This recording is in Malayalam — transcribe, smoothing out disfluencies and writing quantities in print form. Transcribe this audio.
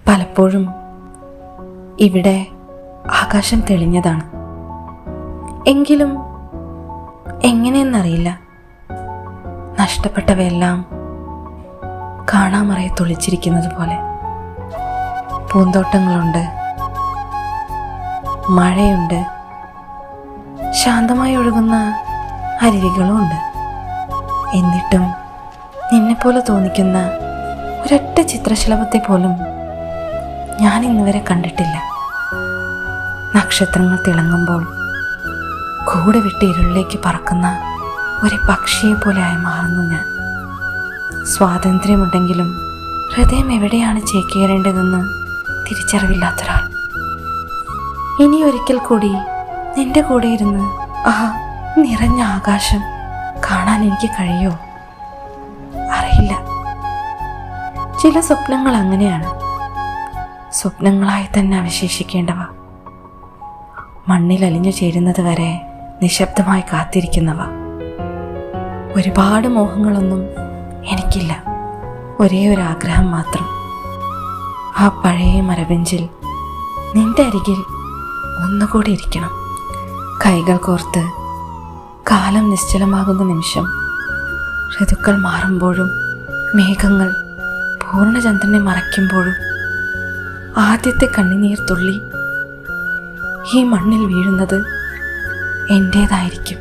പലപ്പോഴും ഇവിടെ ആകാശം തെളിഞ്ഞതാണ്. എങ്കിലും എങ്ങനെയെന്നറിയില്ല, നഷ്ടപ്പെട്ടവയെല്ലാം കാണാമറയെ തുളിച്ചിരിക്കുന്നത് പോലെ. പൂന്തോട്ടങ്ങളുണ്ട്, മഴയുണ്ട്, ശാന്തമായി ഒഴുകുന്ന അരുവികളുമുണ്ട്. എന്നിട്ടും നിന്നെപ്പോലെ തോന്നിക്കുന്ന ഒരൊറ്റ ചിത്രശലഭത്തെ പോലും ഞാൻ ഇന്നുവരെ കണ്ടിട്ടില്ല. നക്ഷത്രങ്ങൾ തിളങ്ങുമ്പോൾ കൂടെ വിട്ട് ഇരുളിലേക്ക് പറക്കുന്ന ഒരു പക്ഷിയെ പോലെയായി മാറുന്നു ഞാൻ. സ്വാതന്ത്ര്യമുണ്ടെങ്കിലും ഹൃദയം എവിടെയാണ് ചേക്കേറേണ്ടതെന്ന് തിരിച്ചറിവില്ലാത്തൊരാൾ. ഇനി ഒരിക്കൽ കൂടി നിന്റെ കൂടെ ഇരുന്ന് ആ നിറഞ്ഞ ആകാശം കാണാൻ എനിക്ക് കഴിയോ? അറിയില്ല. ചില സ്വപ്നങ്ങൾ അങ്ങനെയാണ്, സ്വപ്നങ്ങളായി തന്നെ അവശേഷിക്കേണ്ടവ. മണ്ണിൽ അലിഞ്ഞു ചേരുന്നത് വരെ നിശബ്ദമായി കാത്തിരിക്കുന്നവ. ഒരുപാട് മോഹങ്ങളൊന്നും എനിക്കില്ല, ഒരേ ഒരു ആഗ്രഹം മാത്രം. ആ പഴയ മരബെഞ്ചിൽ നിന്റെ അരികിൽ ഒന്നുകൂടി ഇരിക്കണം. കൈകൾ കോർത്ത് കാലം നിശ്ചലമാകുന്ന നിമിഷം, ഋതുക്കൾ മാറുമ്പോഴും മേഘങ്ങൾ പൂർണ്ണചന്ദ്രനെ മറയ്ക്കുമ്പോഴും ആദ്യത്തെ കണ്ണുനീർ തുള്ളി ഈ മണ്ണിൽ വീഴുന്നത് എൻ്റേതായിരിക്കും.